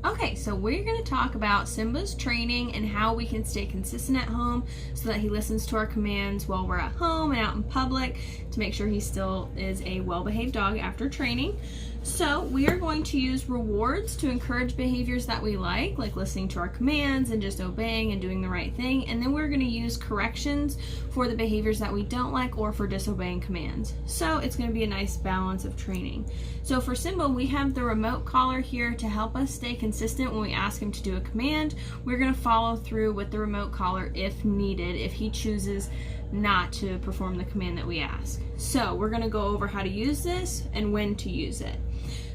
Okay, so we're going to talk about Simba's training and how we can stay consistent at home so that he listens to our commands while we're at home and out in public to make sure he still is a well-behaved dog after training. So we are going to use rewards to encourage behaviors that we like listening to our commands and just obeying and doing the right thing. And then we're going to use corrections for the behaviors that we don't like or for disobeying commands. So it's going to be a nice balance of training. So for Simba, we have the remote collar here to help us stay consistent when we ask him to do a command. We're going to follow through with the remote collar if needed, if he chooses not to perform the command that we ask. So we're going to go over how to use this and when to use it.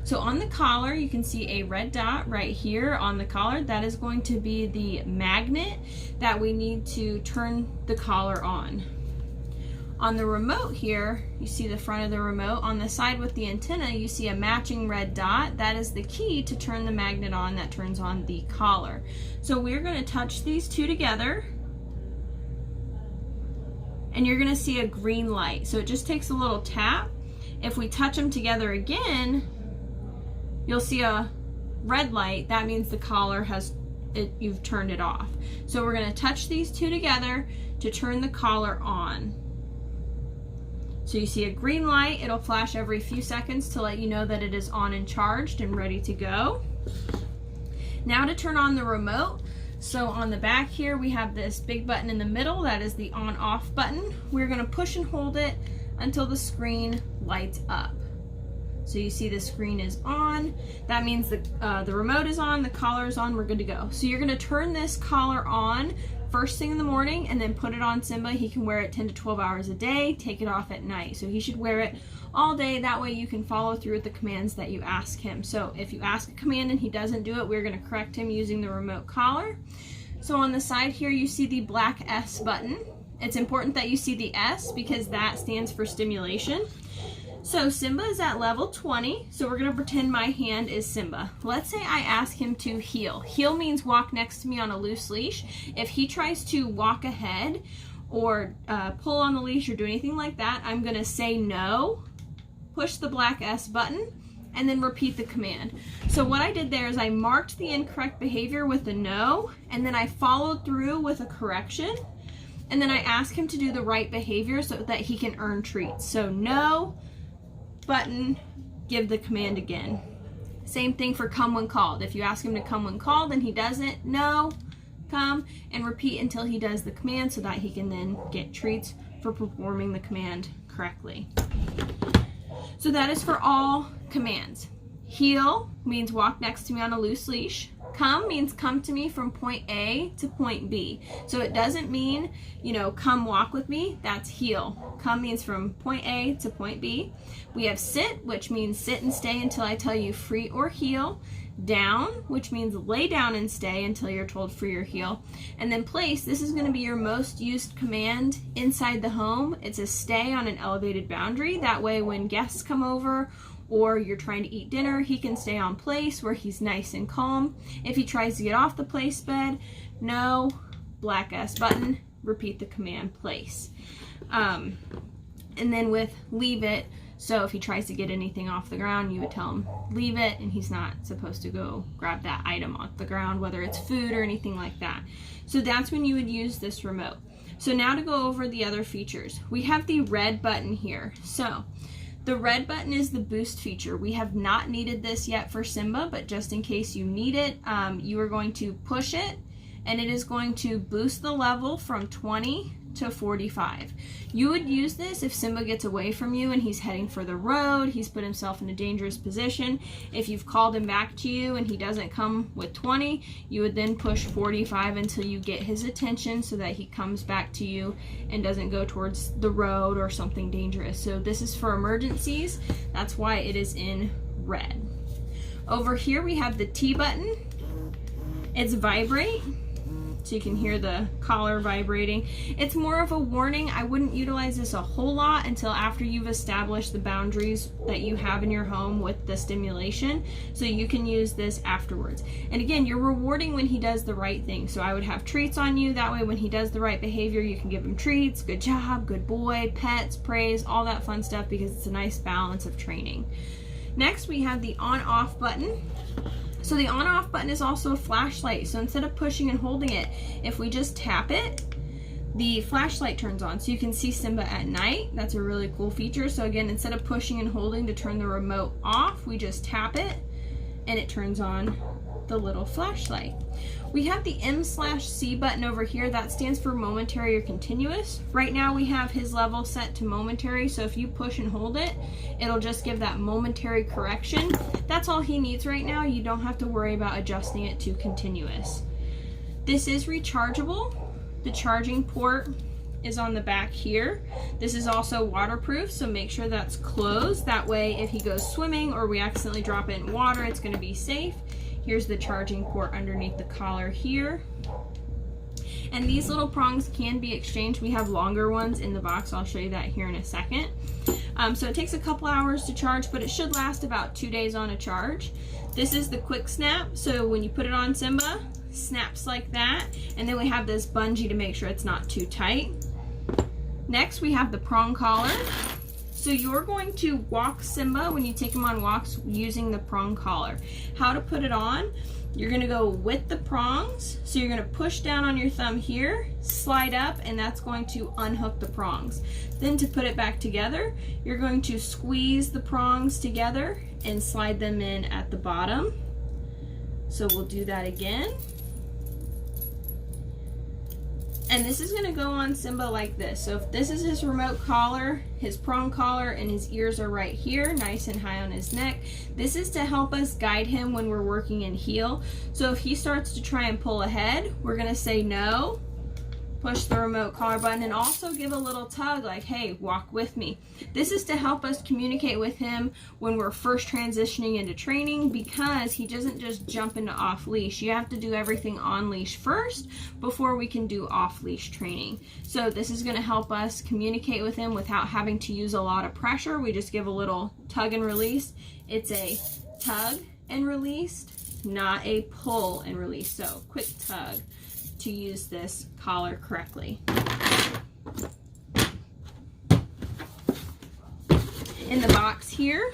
So on the collar, you can see a red dot right here on the collar. That is going to be the magnet that we need to turn the collar on. On the remote here, you see the front of the remote. On the side with the antenna, you see a matching red dot. That is the key to turn the magnet on that turns on the collar. So we're going to touch these two together, and you're going to see a green light. So it just takes a little tap. If we touch them together again, you'll see a red light. That means the collar you've turned it off. So we're going to touch these two together to turn the collar on. So you see a green light. It'll flash every few seconds to let you know that it is on and charged and ready to go. Now to turn on the remote. So on the back here, we have this big button in the middle. That is the on-off button. We're going to push and hold it until the screen lights up. So you see the screen is on. That means the remote is on, the collar is on, we're good to go. So you're going to turn this collar on first thing in the morning and then put it on Simba. He can wear it 10 to 12 hours a day, take it off at night. So he should wear it all day. That way you can follow through with the commands that you ask him. So if you ask a command and he doesn't do it, we're going to correct him using the remote collar. So on the side here, you see the black S button. It's important that you see the S because that stands for stimulation. So Simba is at level 20, so we're going to pretend my hand is Simba. Let's say I ask him to heel. Heel means walk next to me on a loose leash. If he tries to walk ahead or pull on the leash or do anything like that, I'm going to say no, push the black S button, and then repeat the command. So what I did there is I marked the incorrect behavior with a no, and then I followed through with a correction, and then I asked him to do the right behavior so that he can earn treats. So no, button, give the command again. Same thing for come when called. If you ask him to come when called and he doesn't, no, come, and repeat until he does the command so that he can then get treats for performing the command correctly. So that is for all commands. Heel means walk next to me on a loose leash. Come means come to me from point A to point B. So it doesn't mean, come walk with me. That's heel. Come means from point A to point B. We have sit, which means sit and stay until I tell you free or heel. Down, which means lay down and stay until you're told free or heel. And then place, this is going to be your most used command inside the home. It's a stay on an elevated boundary. That way when guests come over or you're trying to eat dinner, he can stay on place where he's nice and calm. If he tries to get off the place bed, no, black S button, repeat the command place. And then with leave it, so if he tries to get anything off the ground, you would tell him leave it, and he's not supposed to go grab that item off the ground, whether it's food or anything like that. So that's when you would use this remote. So now to go over the other features. We have the red button here. So the red button is the boost feature. We have not needed this yet for Simba, but just in case you need it, you are going to push it, and it is going to boost the level from 20 to 45. You would use this if Simba gets away from you and he's heading for the road, he's put himself in a dangerous position. If you've called him back to you and he doesn't come with 20, you would then push 45 until you get his attention so that he comes back to you and doesn't go towards the road or something dangerous. So this is for emergencies. That's why it is in red. Over here we have the T button. It's vibrate. So you can hear the collar vibrating. It's more of a warning. I wouldn't utilize this a whole lot until after you've established the boundaries that you have in your home with the stimulation. So you can use this afterwards. And again, you're rewarding when he does the right thing. So I would have treats on you. That way when he does the right behavior, you can give him treats, good job, good boy, pets, praise, all that fun stuff, because it's a nice balance of training. Next, we have the on-off button. So the on-off button is also a flashlight. So instead of pushing and holding it, if we just tap it, the flashlight turns on. So you can see Simba at night. That's a really cool feature. So again, instead of pushing and holding to turn the remote off, we just tap it and it turns on the little flashlight. We have the M/C button over here. That stands for momentary or continuous. Right now we have his level set to momentary, so if you push and hold it, it'll just give that momentary correction. That's all he needs right now. You don't have to worry about adjusting it to continuous. This is rechargeable. The charging port is on the back here. This is also waterproof, so make sure that's closed. That way if he goes swimming or we accidentally drop it in water, it's going to be safe. Here's the charging port underneath the collar here. And these little prongs can be exchanged. We have longer ones in the box. I'll show you that here in a second. So it takes a couple hours to charge, but it should last about 2 days on a charge. This is the quick snap. So when you put it on Simba, snaps like that. And then we have this bungee to make sure it's not too tight. Next, we have the prong collar. So you're going to walk Simba when you take him on walks using the prong collar. How to put it on, you're gonna go with the prongs. So you're gonna push down on your thumb here, slide up, and that's going to unhook the prongs. Then to put it back together, you're going to squeeze the prongs together and slide them in at the bottom. So we'll do that again. And this is gonna go on Simba like this. So if this is his remote collar, his prong collar, and his ears are right here, nice and high on his neck. This is to help us guide him when we're working in heel. So if he starts to try and pull ahead, we're gonna say no, push the remote collar button, and also give a little tug like, hey, walk with me. This is to help us communicate with him when we're first transitioning into training, because he doesn't just jump into off leash. You have to do everything on leash first before we can do off leash training. So this is going to help us communicate with him without having to use a lot of pressure. We just give a little tug and release. It's a tug and release, not a pull and release. So quick tug to use this collar correctly. In the box here,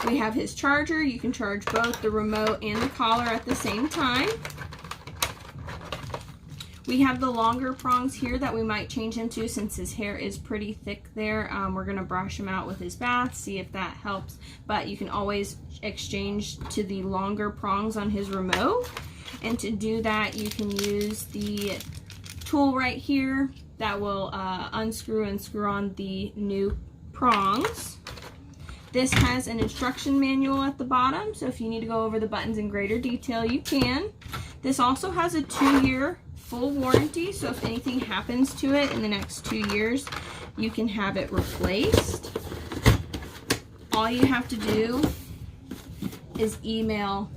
we have his charger. You can charge both the remote and the collar at the same time. We have the longer prongs here that we might change him to since his hair is pretty thick there. We're gonna brush him out with his bath, see if that helps, but you can always exchange to the longer prongs on his remote. And to do that, you can use the tool right here that will unscrew and screw on the new prongs. This has an instruction manual at the bottom, so if you need to go over the buttons in greater detail, you can. This also has a 2-year full warranty, so if anything happens to it in the next 2 years, you can have it replaced. All you have to do is email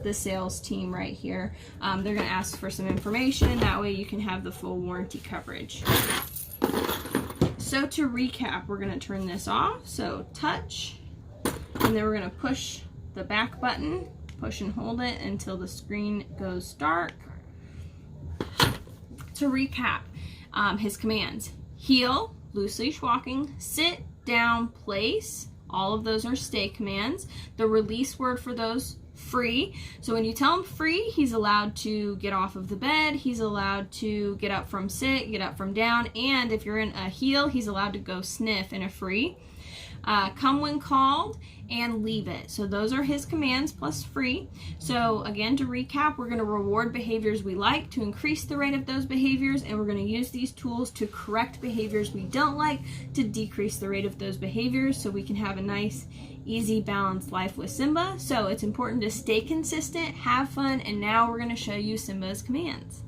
the sales team right here. They're going to ask for some information. That way you can have the full warranty coverage. So to recap, we're going to turn this off. So touch, and then we're going to push the back button, push and hold it until the screen goes dark. To recap, his commands: heel, loose leash walking, sit, down, place. All of those are stay commands. The release word for those, free. So when you tell him free, he's allowed to get off of the bed, he's allowed to get up from sit, get up from down, and if you're in a heel, he's allowed to go sniff in a free. Come when called, and leave it. So those are his commands plus free. So again, to recap, we're going to reward behaviors we like to increase the rate of those behaviors, and we're going to use these tools to correct behaviors we don't like to decrease the rate of those behaviors, so we can have a nice, easy, balanced life with Simba. So it's important to stay consistent, have fun, and now we're going to show you Simba's commands.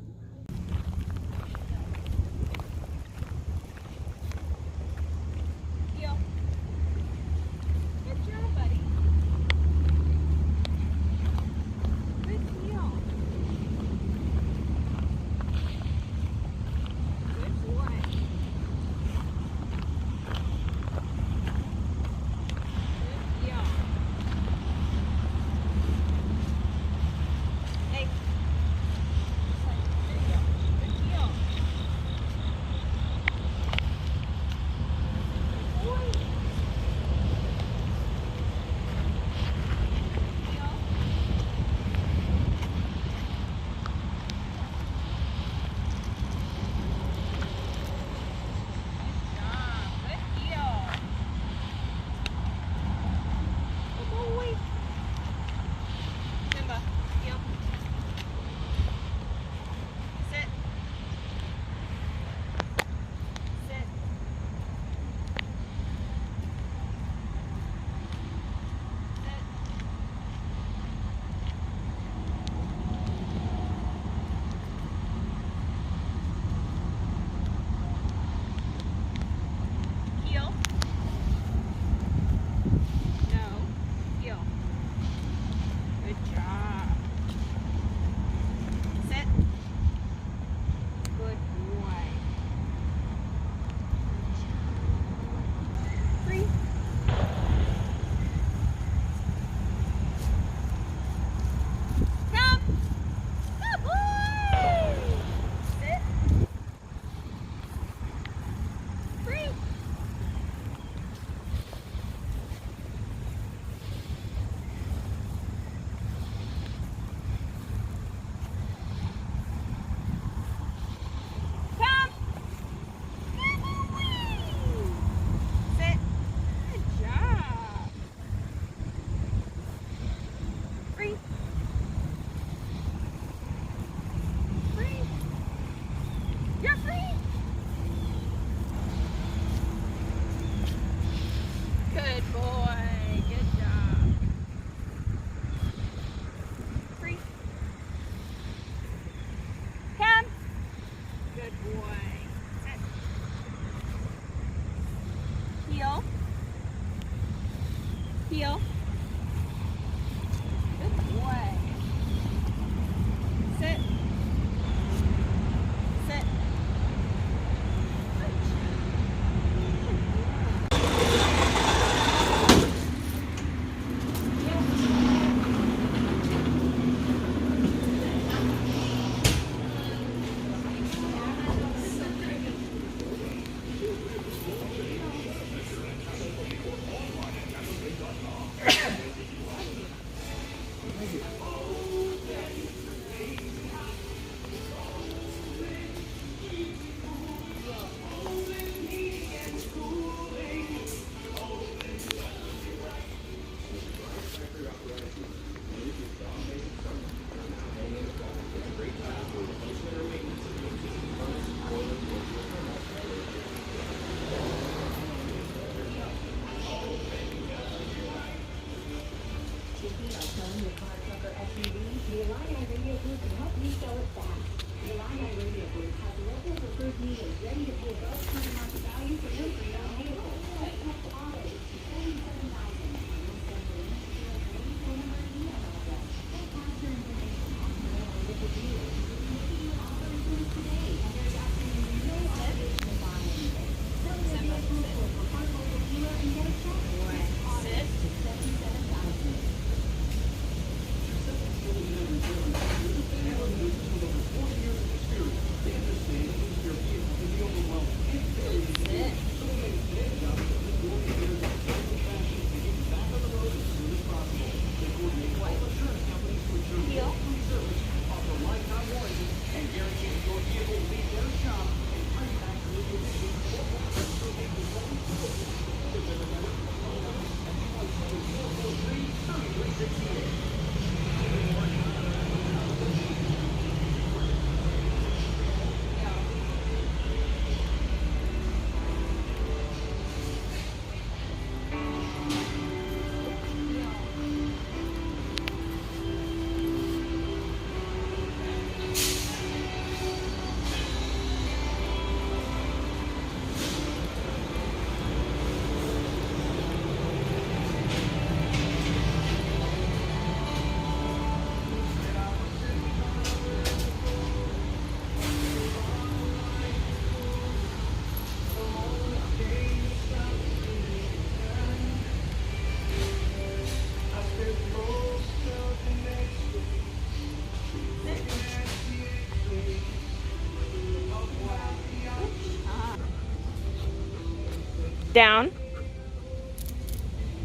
Down.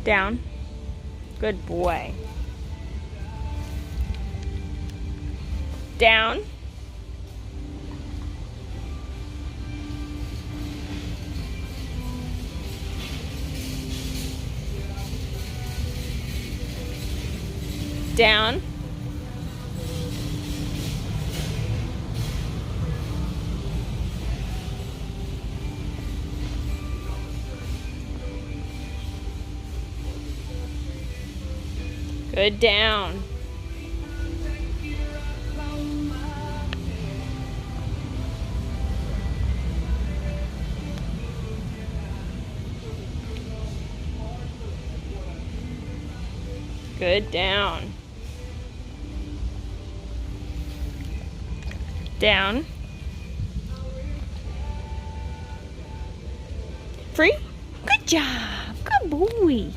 Down. Good boy. Down. Down. Good. Down. Good. Down. Down. Free. Good job. Good boy.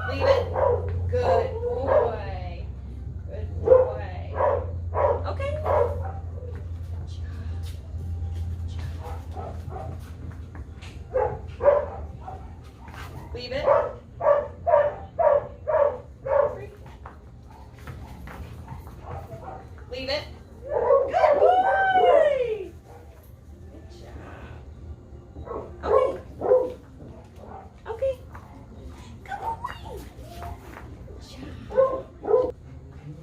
Leave it. Good boy. Good boy. Okay. Leave it. Leave it. Good boy. Good job. Okay. Okay. Good boy. Good job.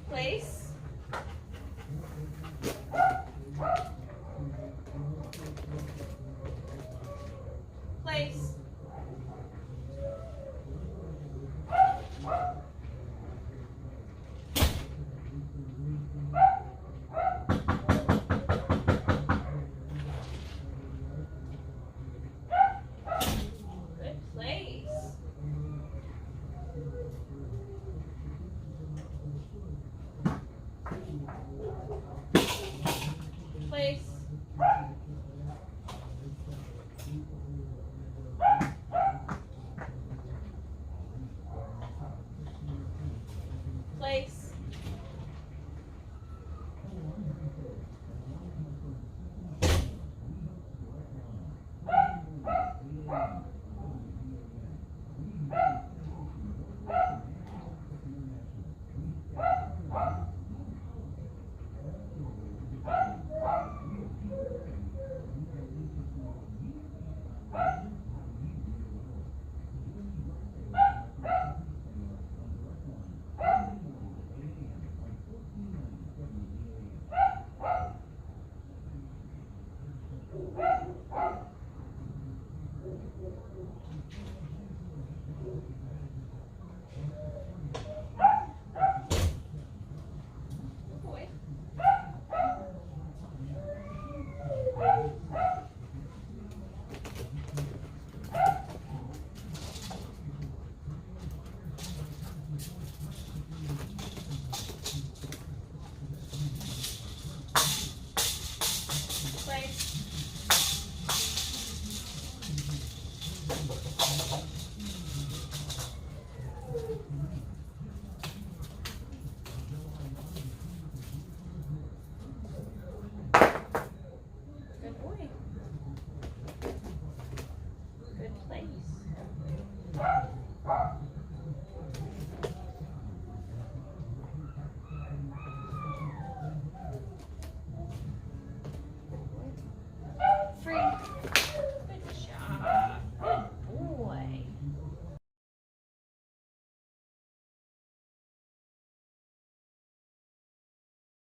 Place. Place. Good place. Place.